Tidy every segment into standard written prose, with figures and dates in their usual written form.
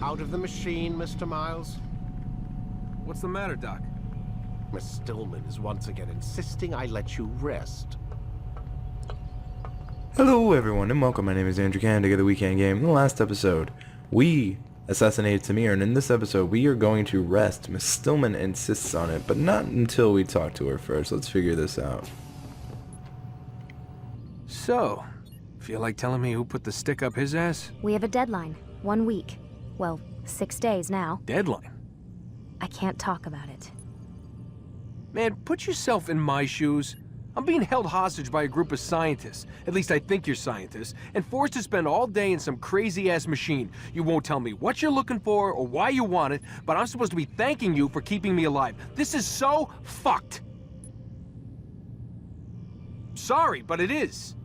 out of the machine, Mr. Miles? What's the matter, Doc? Miss Stillman is once again insisting I let you rest. Hello everyone and welcome. My name is Andrew Canada of the WeKanGame. In the last episode, we assassinated Samir, and in this episode we are going to rest. Miss Stillman insists on it, but not until we talk to her first. Let's figure this out. So, feel like telling me who put the stick up his ass? We have a deadline. 1 week. Well, 6 days now. Deadline? I can't talk about it. Man, put yourself in my shoes. I'm being held hostage by a group of scientists, at least I think you're scientists, and forced to spend all day in some crazy-ass machine. You won't tell me what you're looking for or why you want it, but I'm supposed to be thanking you for keeping me alive. This is so fucked. Sorry, but it is.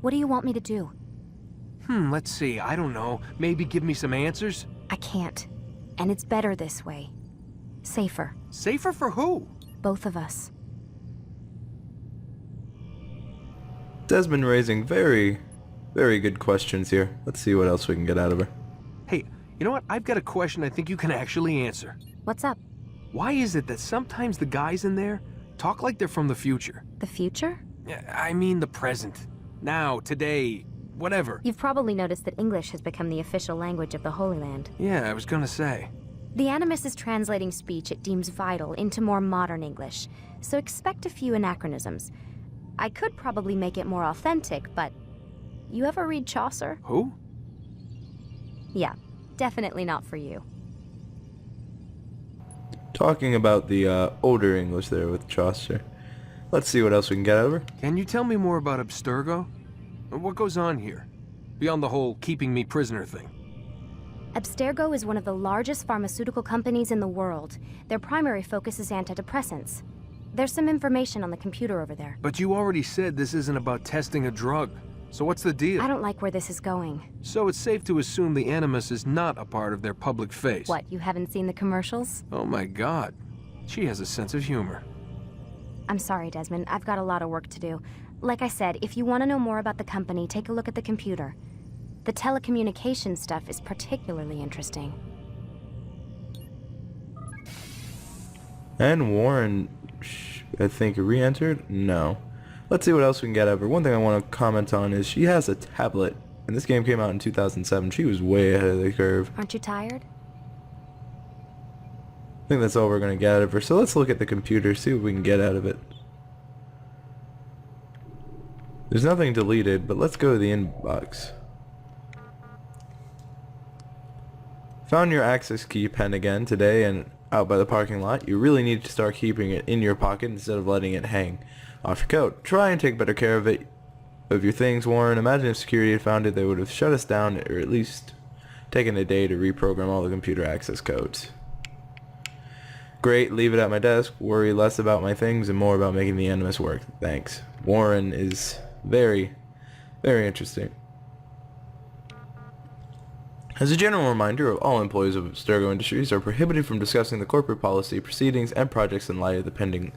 What do you want me to do? Let's see, I don't know. Maybe give me some answers? I can't. And it's better this way. Safer. Safer for who? Both of us. Desmond raising very good questions here. Let's see what else we can get out of her. Hey, you know what? I've got a question I think you can actually answer. What's up? Why is it that sometimes the guys in there talk like they're from the future? The future? I mean the present. Now, today, whatever. You've probably noticed that English has become the official language of the Holy Land. Yeah, I was gonna say. The Animus is translating speech it deems vital into more modern English, so expect a few anachronisms. I could probably make it more authentic, but... You ever read Chaucer? Who? Yeah, definitely not for you. Talking about the older English there with Chaucer. Let's see what else we can get out of her. Can you tell me more about Abstergo? What goes on here? Beyond the whole keeping me prisoner thing. Abstergo is one of the largest pharmaceutical companies in the world. Their primary focus is antidepressants. There's some information on the computer over there. But you already said this isn't about testing a drug. So what's the deal? I don't like where this is going. So it's safe to assume the Animus is not a part of their public face. What, you haven't seen the commercials? Oh my god. She has a sense of humor. I'm sorry, Desmond. I've got a lot of work to do. Like I said, if you want to know more about the company, take a look at the computer. The telecommunications stuff is particularly interesting. And Warren, I think, re-entered? No. Let's see what else we can get out of her. One thing I want to comment on is she has a tablet. And this game came out in 2007. She was way ahead of the curve. Aren't you tired? I think that's all we're going to get out of her. So let's look at the computer, see what we can get out of it. There's nothing deleted, but let's go to the inbox. Found your access key pen again today and out by the parking lot. You really need to start keeping it in your pocket instead of letting it hang off your coat. Try and take better care of it, of your things, Warren. Imagine if security had found it, they would have shut us down, or at least taken a day to reprogram all the computer access codes. Great, leave it at my desk. Worry less about my things and more about making the Animus work. Thanks. Warren is very interesting. As a general reminder, all employees of Abstergo Industries are prohibited from discussing the corporate policy, proceedings, and projects in light of the pending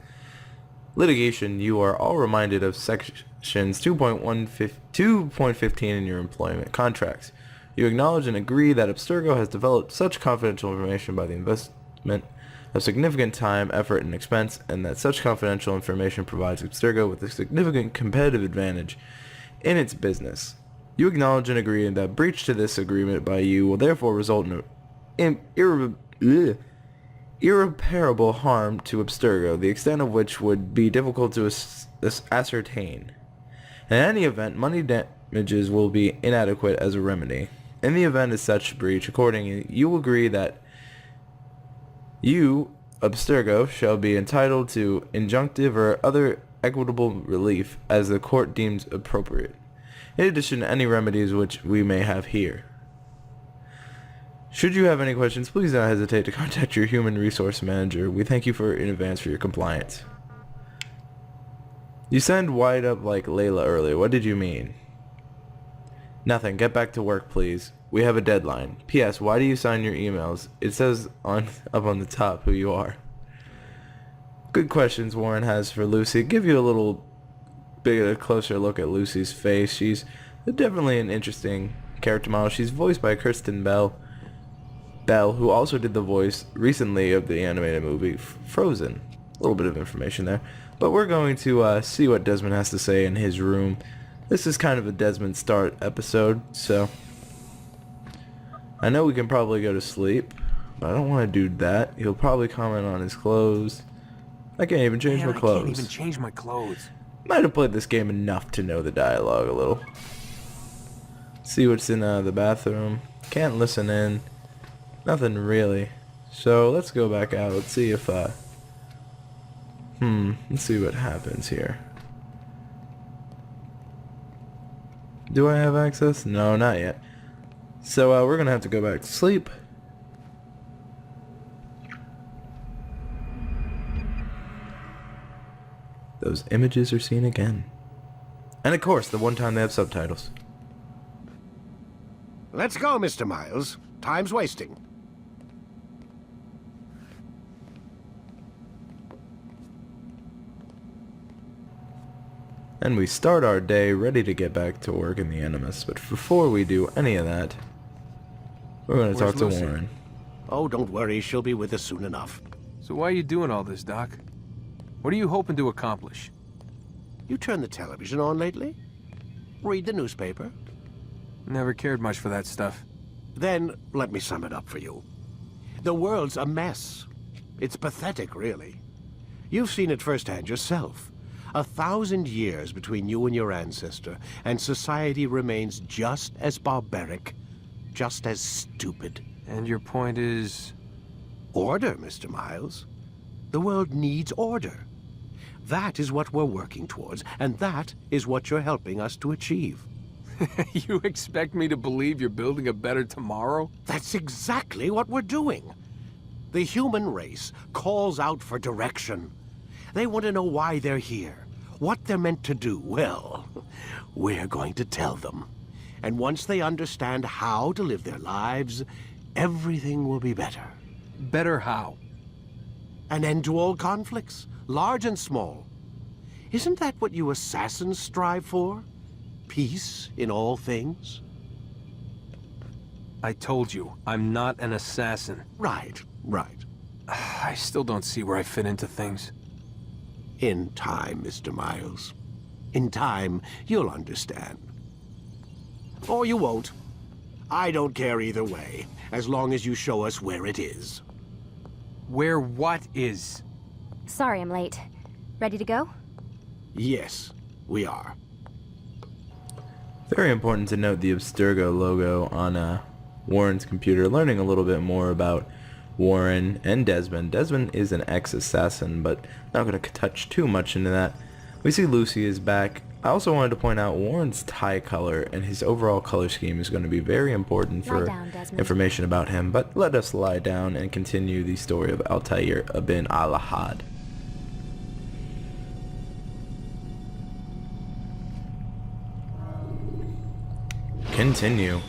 litigation. You are all reminded of sections 2.15 in your employment contracts. You acknowledge and agree that Abstergo has developed such confidential information by the investment of significant time, effort, and expense, and that such confidential information provides Abstergo with a significant competitive advantage in its business. You acknowledge and agree that breach to this agreement by you will therefore result in irreparable harm to Abstergo, the extent of which would be difficult to ascertain. In any event, money damages will be inadequate as a remedy. In the event of such breach, accordingly, you will agree that you, Abstergo, shall be entitled to injunctive or other equitable relief as the court deems appropriate, in addition to any remedies which we may have here. Should you have any questions, please don't hesitate to contact your human resource manager. We thank you in advance for your compliance. You sound wide up like Layla earlier. What did you mean? Nothing. Get back to work, please. We have a deadline. P.S. Why do you sign your emails? It says up on the top who you are. Good questions Warren has for Lucy. Give you a little bit a closer look at Lucy's face. She's definitely an interesting character model. She's voiced by Kristen Bell. Bell, who also did the voice recently of the animated movie Frozen. A little bit of information there. But we're going to see what Desmond has to say in his room. This is kind of a Desmond start episode, so I know we can probably go to sleep, but I don't want to do that. He'll probably comment on his clothes. I can't even change my clothes. I can't even change my clothes. Might have played this game enough to know the dialogue a little. See what's in the bathroom. Can't listen in. Nothing really. So let's go back out. Let's see if let's see what happens here. Do I have access? No, not yet. So we're gonna have to go back to sleep. Those images are seen again. And of course, the one time they have subtitles. Let's go, Mr. Miles. Time's wasting. And we start our day ready to get back to work in the Animus. But before we do any of that, we're going to talk to Lucy? Warren. Oh, don't worry. She'll be with us soon enough. So why are you doing all this, Doc? What are you hoping to accomplish? You turned the television on lately? Read the newspaper? Never cared much for that stuff. Then let me sum it up for you. The world's a mess. It's pathetic, really. You've seen it firsthand yourself. 1,000 years between you and your ancestor, and society remains just as barbaric, just as stupid. And your point is? Order, Mr. Miles. The world needs order. That is what we're working towards, and that is what you're helping us to achieve. You expect me to believe you're building a better tomorrow? That's exactly what we're doing. The human race calls out for direction. They want to know why they're here, what they're meant to do. Well, we're going to tell them. And once they understand how to live their lives, everything will be better. Better how? An end to all conflicts, large and small. Isn't that what you assassins strive for? Peace in all things? I told you, I'm not an assassin. Right. I still don't see where I fit into things. In time, Mr. Miles. In time, you'll understand. Or you won't. I don't care either way, as long as you show us where it is. Where what is? Sorry I'm late. Ready to go? Yes, we are. Very important to note the Abstergo logo on Warren's computer. Learning a little bit more about Warren and Desmond. Desmond is an ex-assassin, but not going to touch too much into that. We see Lucy is back. I also wanted to point out Warren's tie color and his overall color scheme is going to be very important for information about him. But let us lie down and continue the story of Altair ibn al-Ahad. Continue.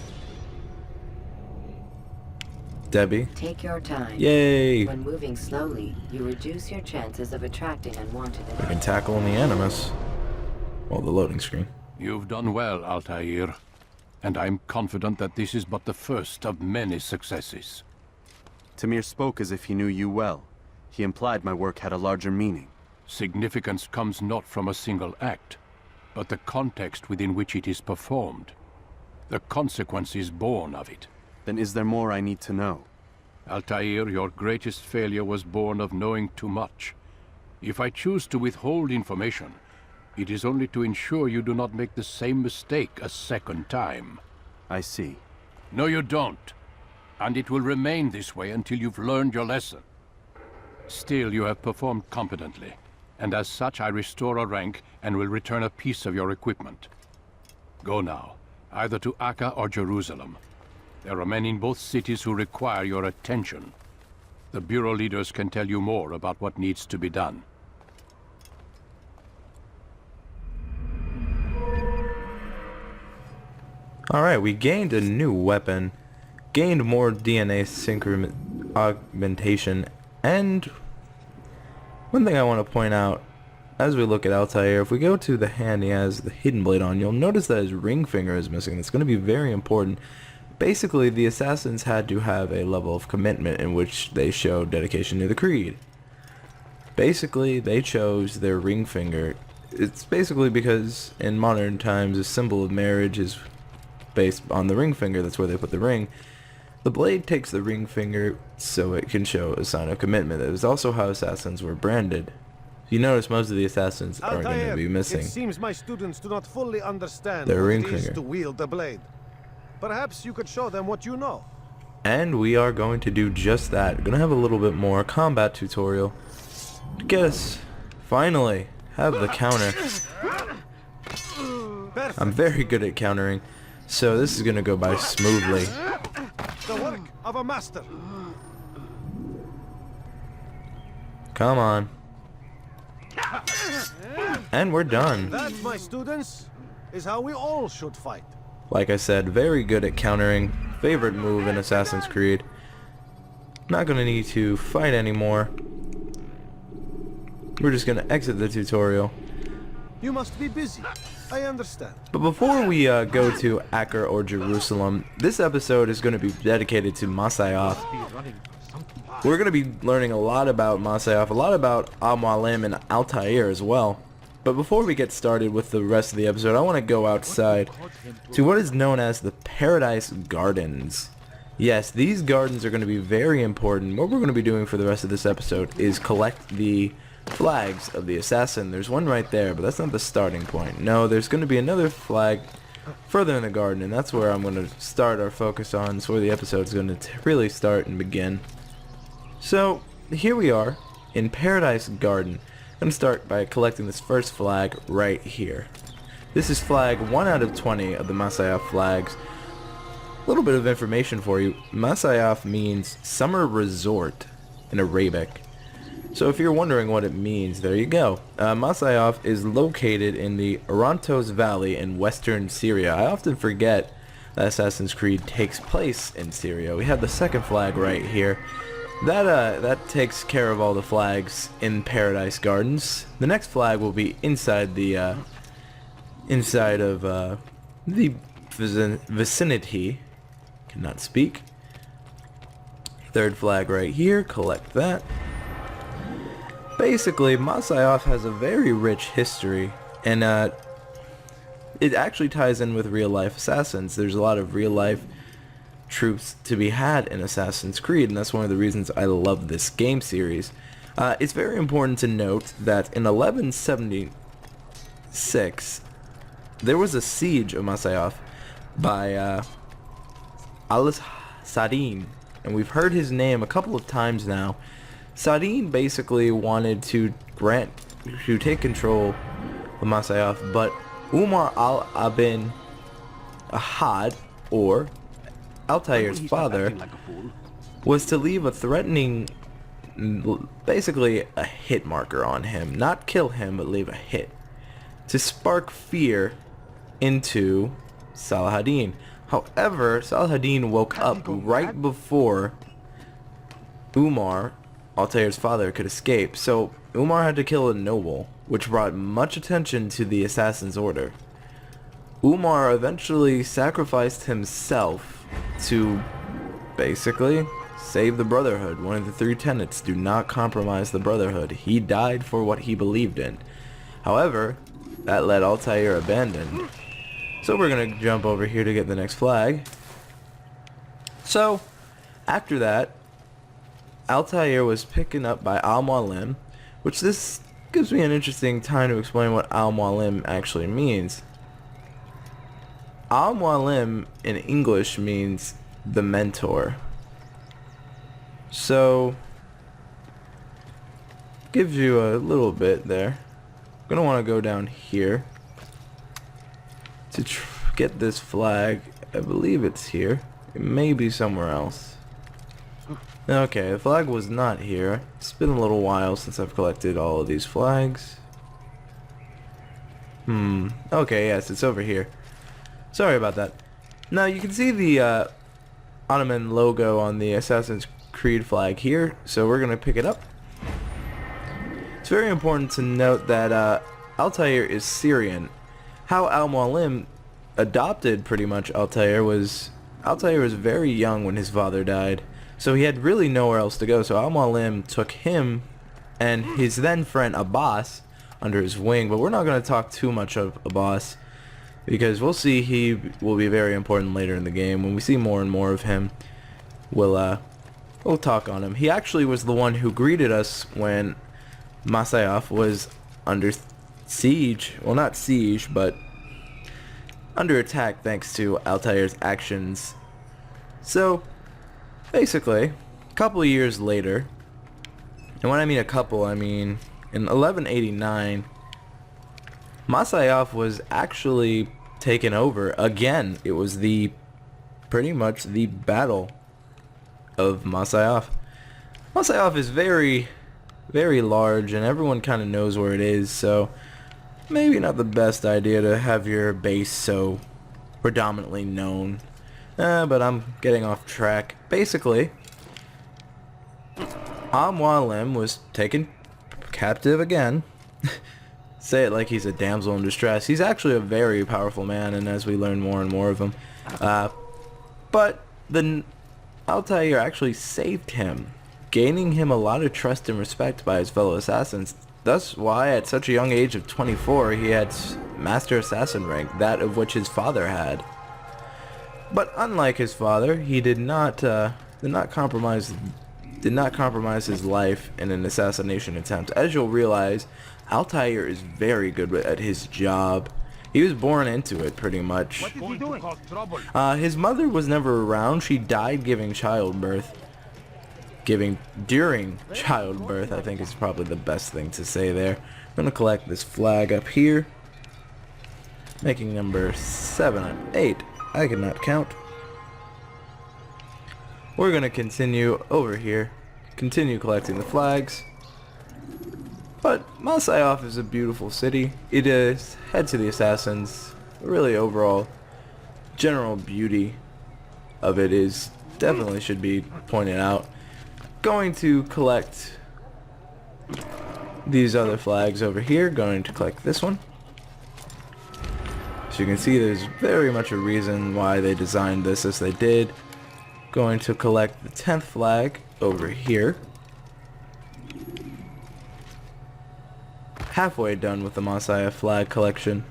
Debbie? Take your time. Yay! When moving slowly, you reduce your chances of attracting unwanted We attention. can tackle in the Animus. Well, the loading screen. You've done well, Altair, and I'm confident that this is but the first of many successes. Tamir spoke as if he knew you well. He implied my work had a larger meaning. Significance comes not from a single act, but the context within which it is performed. The consequences born of it. Then is there more I need to know? Altair, your greatest failure was born of knowing too much. If I choose to withhold information, it is only to ensure you do not make the same mistake a second time. I see. No, you don't. And it will remain this way until you've learned your lesson. Still, you have performed competently, and as such I restore a rank and will return a piece of your equipment. Go now, either to Akka or Jerusalem. There are men in both cities who require your attention. The Bureau leaders can tell you more about what needs to be done. Alright, we gained a new weapon, gained more DNA augmentation, and one thing I want to point out as we look at Altair, if we go to the hand he has the hidden blade on, you'll notice that his ring finger is missing. It's going to be very important. Basically, the assassins had to have a level of commitment in which they showed dedication to the creed. Basically, they chose their ring finger. It's basically because in modern times a symbol of marriage is based on the ring finger. That's where they put the ring. The blade takes the ring finger so it can show a sign of commitment. That is also how assassins were branded. You notice most of the assassins are going to be missing. It seems my students do not fully understand their what ring it is finger to wield the blade. Perhaps you could show them what you know. And we are going to do just that. We're going to have a little bit more combat tutorial to get us, finally, have the counter. Perfect. I'm very good at countering, so this is going to go by smoothly. The work of a master. Come on. And we're done. That, my students, is how we all should fight. Like I said, very good at countering. Favorite move in Assassin's Creed. Not gonna need to fight anymore. We're just gonna exit the tutorial. You must be busy. I understand. But before we go to Acre or Jerusalem, this episode is gonna be dedicated to Maysaf. We're gonna be learning a lot about Maysaf, a lot about Al-Mualim and Altair as well. But before we get started with the rest of the episode, I want to go outside to what is known as the Paradise Gardens. Yes, these gardens are going to be very important. What we're going to be doing for the rest of this episode is collect the flags of the assassin. There's one right there, but that's not the starting point. No, there's going to be another flag further in the garden, and that's where I'm going to start our focus on. It's where the episode's going to really start and begin. So, here we are in Paradise Garden. I'm going to start by collecting this first flag right here. This is flag 1 out of 20 of the Maysaf flags. A little bit of information for you. Maysaf means summer resort in Arabic. So if you're wondering what it means, there you go. Maysaf is located in the Orontos Valley in western Syria. I often forget that Assassin's Creed takes place in Syria. We have the second flag right here. That takes care of all the flags in Paradise Gardens. The next flag will be inside the inside of the vicinity. Cannot speak. Third flag right here. Collect that. Basically, Maysaf has a very rich history, and it actually ties in with real-life assassins. There's a lot of real-life truths to be had in Assassin's Creed, and that's one of the reasons I love this game series. It's very important to note that in 1176 there was a siege of Maysaf by Al-Sadin, and we've heard his name a couple of times now. Sadin basically wanted to take control of Maysaf, but Umar al-Ibn Ahad, or Altair's father, was to leave a threatening, basically a hit marker on him. Not kill him, but leave a hit. To spark fear into Saladin. However, Saladin woke up right before Umar, Altair's father, could escape. So Umar had to kill a noble, which brought much attention to the Assassin's Order. Umar eventually sacrificed himself to basically save the Brotherhood. One of the 3 tenets: do not compromise the Brotherhood. He died for what he believed in. However, that let Altair abandon. So we're going to jump over here to get the next flag. So, after that, Altair was picking up by Al-Mualim, which this gives me an interesting time to explain what Al-Mualim actually means. Al-Mualim in English means the mentor. So, gives you a little bit there. I'm going to want to go down here to get this flag. I believe it's here. It may be somewhere else. Okay, the flag was not here. It's been a little while since I've collected all of these flags. Okay, yes, it's over here. Sorry about that. Now you can see the Ottoman logo on the Assassin's Creed flag here, so we're going to pick it up. It's very important to note that Altair is Syrian. How Al-Mualim adopted pretty much Altair was Altair was very young when his father died, so he had really nowhere else to go. So Al-Mualim took him and his then friend Abbas under his wing. But we're not going to talk too much of Abbas, because we'll see he will be very important later in the game. When we see more and more of him, we'll talk on him. He actually was the one who greeted us when Maysaf was under siege. Well, not siege, but under attack thanks to Altair's actions. So, basically, a couple of years later, and when I mean a couple, I mean in 1189, Maysaf was actually taken over again. It was pretty much the battle of Maysaf. Maysaf is very, very large, and everyone kind of knows where it is, so maybe not the best idea to have your base so predominantly known. But I'm getting off track. Basically, Al-Mualim was taken captive again. Say it like he's a damsel in distress. He's actually a very powerful man, and as we learn more and more of him. But the Altair actually saved him, gaining him a lot of trust and respect by his fellow assassins. Thus why at such a young age of 24 he had Master Assassin rank, that of which his father had. But unlike his father, he did not compromise his life in an assassination attempt. As you'll realize, Altair is very good at his job. He was born into it, pretty much. What is he doing? His mother was never around. She died during childbirth, I think is probably the best thing to say there. I'm going to collect this flag up here, making number 7 and 8. I cannot count. We're going to continue over here, continue collecting the flags. But Maysaf is a beautiful city. It is head to the assassins. Really, overall, general beauty of it is definitely should be pointed out. Going to collect these other flags over here. Going to collect this one. So you can see there's very much a reason why they designed this as they did. Going to collect the 10th flag over here. Halfway done with the Maysaf flag collection.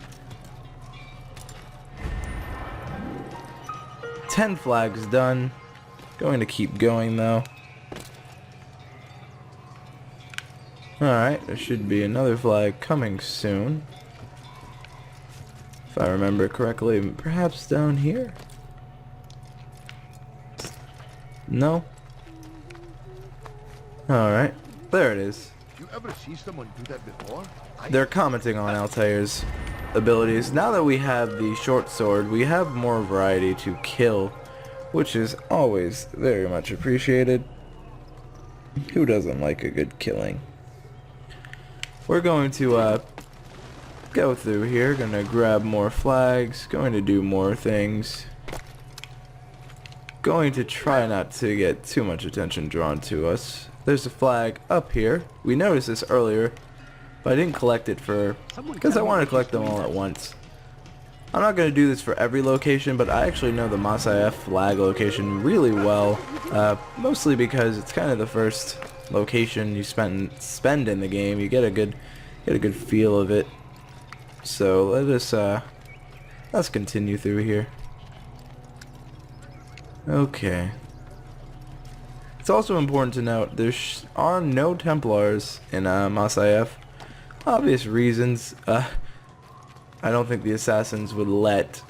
10 flags done. Going to keep going though. Alright, there should be another flag coming soon. If I remember correctly, perhaps down here? No? Alright, there it is. You ever see someone do that before? They're commenting on Altair's abilities. Now that we have the short sword, we have more variety to kill, which is always very much appreciated. Who doesn't like a good killing? We're going to go through here, gonna grab more flags, going to do more things. Going to try not to get too much attention drawn to us. There's a flag up here. We noticed this earlier, but I didn't collect it because I wanted to collect them all at once. I'm not going to do this for every location, but I actually know the Maysaf flag location really well, mostly because it's kind of the first location you spend in the game. You get a good feel of it. So let's continue through here. Okay. It's also important to note there are no Templars in Maysaf. Obvious reasons. I don't think the assassins would let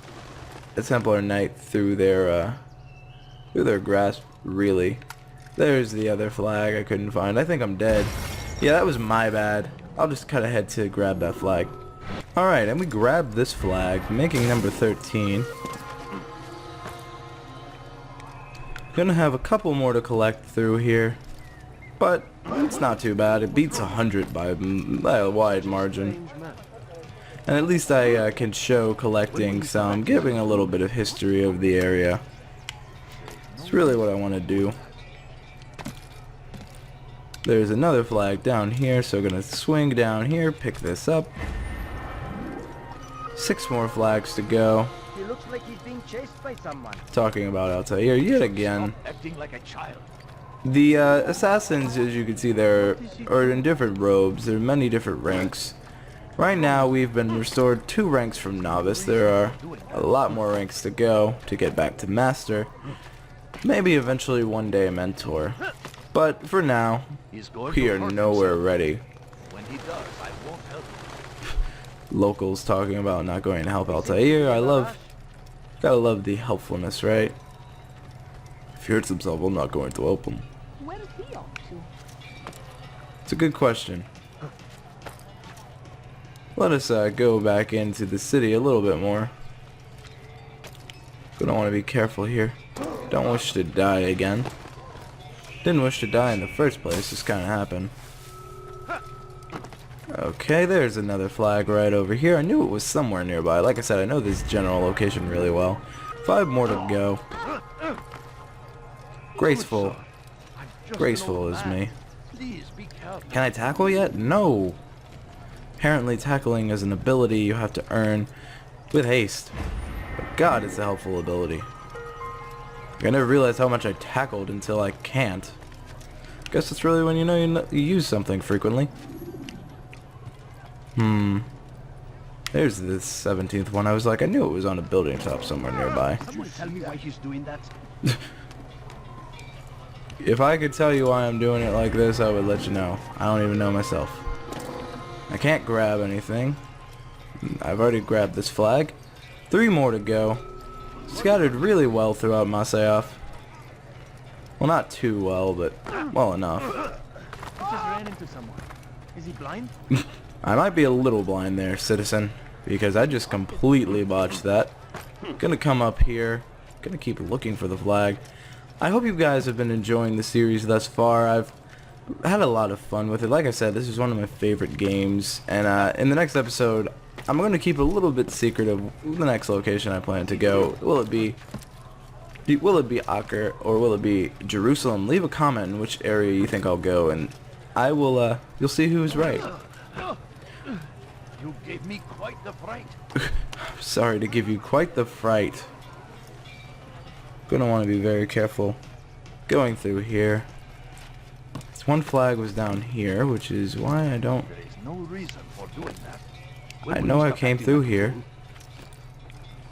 a Templar Knight through their grasp, really. There's the other flag I couldn't find. I think I'm dead. Yeah, that was my bad. I'll just cut ahead to grab that flag. Alright, and we grabbed this flag, making number 13. Gonna have a couple more to collect through here, but it's not too bad. It beats 100 by a wide margin. And at least I can show collecting some, giving a little bit of history of the area. It's really what I want to do. There's another flag down here, so gonna swing down here, pick this up. 6 more flags to go. He looks like he's being chased by someone. Talking about Altair yet again. Stop acting like a child. The assassins, as you can see, there are in different robes. There are many different ranks. Right now, we've been restored 2 ranks from novice. There are a lot more ranks to go to get back to master. Maybe eventually one day a mentor. But for now, we are nowhere ready. When he does, I won't help him. Locals talking about not going to help Altair. Gotta love the helpfulness, right? If he hurts himself, I'm not going to help him. Where is he off to? It's a good question. Let us go back into the city a little bit more. Gonna want to be careful here. Don't wish to die again. Didn't wish to die in the first place, just kind of happened. Okay, there's another flag right over here. I knew it was somewhere nearby. Like I said, I know this general location really well. 5 more to go. Graceful. Graceful is me. Please be careful. Can I tackle yet? No. Apparently tackling is an ability you have to earn with haste. But God, it's a helpful ability. I never realized how much I tackled until I can't. Guess it's really when you know you use something frequently. There's this 17th one. I was like, I knew it was on a building top somewhere nearby. Someone tell me why he's doing that. If I could tell you why I'm doing it like this, I would let you know. I don't even know myself. I can't grab anything. I've already grabbed this flag. 3 more to go. Scattered really well throughout Maysaf. Well, not too well, but well enough. He just ran into someone. Is he blind? I might be a little blind there, citizen, because I just completely botched that. Gonna come up here. Gonna keep looking for the flag. I hope you guys have been enjoying the series thus far. I've had a lot of fun with it. Like I said, this is one of my favorite games, and in the next episode, I'm going to keep a little bit secret of the next location I plan to go. Will it be Acre or will it be Jerusalem? Leave a comment in which area you think I'll go, and I will. You'll see who's right. You gave me quite the fright. Sorry to give you quite the fright. Gonna want to be very careful going through here. This one flag was down here, which is why I don't. There is no reason for doing that. I know I came through here.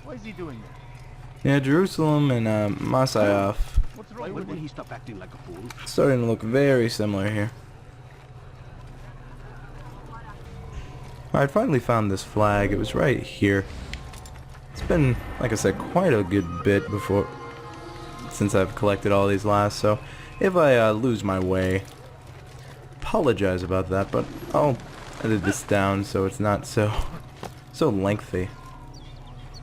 Why is he doing that? Yeah, Jerusalem and Maysaf What's wrong with him? He stop acting like a fool? starting to look very similar here. I finally found this flag. It was right here. It's been, like I said, quite a good bit since I've collected all these last, so if I lose my way, apologize about that, but I'll edit this down so it's not so lengthy.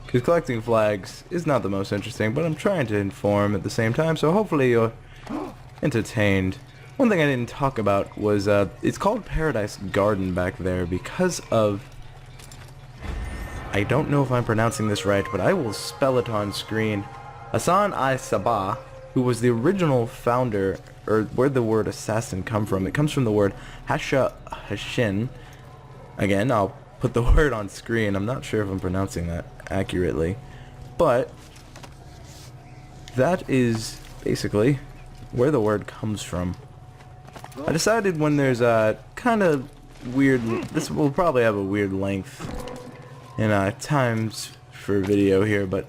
Because collecting flags is not the most interesting, but I'm trying to inform at the same time, so hopefully you're entertained. One thing I didn't talk about was, it's called Paradise Garden back there because of, I don't know if I'm pronouncing this right, but I will spell it on screen. Hassan I-Sabah, who was the original founder, or where'd the word assassin come from? It comes from the word Hasha Hashin. Again, I'll put the word on screen. I'm not sure if I'm pronouncing that accurately, but that is basically where the word comes from. I decided when there's a kind of weird, this will probably have a weird length in times for video here, but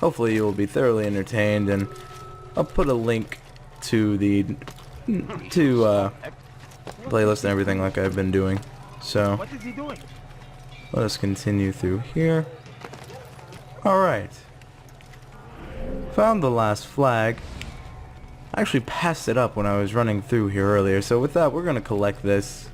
hopefully you will be thoroughly entertained, and I'll put a link to the playlist and everything like I've been doing. So What is he doing? let us continue through here. Alright. Found the last flag. I actually passed it up when I was running through here earlier, so with that we're going to collect this.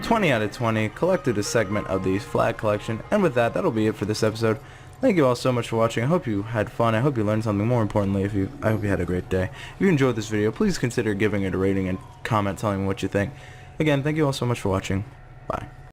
20 out of 20, collected a segment of the flag collection, and with that, that'll be it for this episode. Thank you all so much for watching. I hope you had fun. I hope you learned something. More importantly, I hope you had a great day. If you enjoyed this video, please consider giving it a rating and comment telling me what you think. Again, thank you all so much for watching. Bye.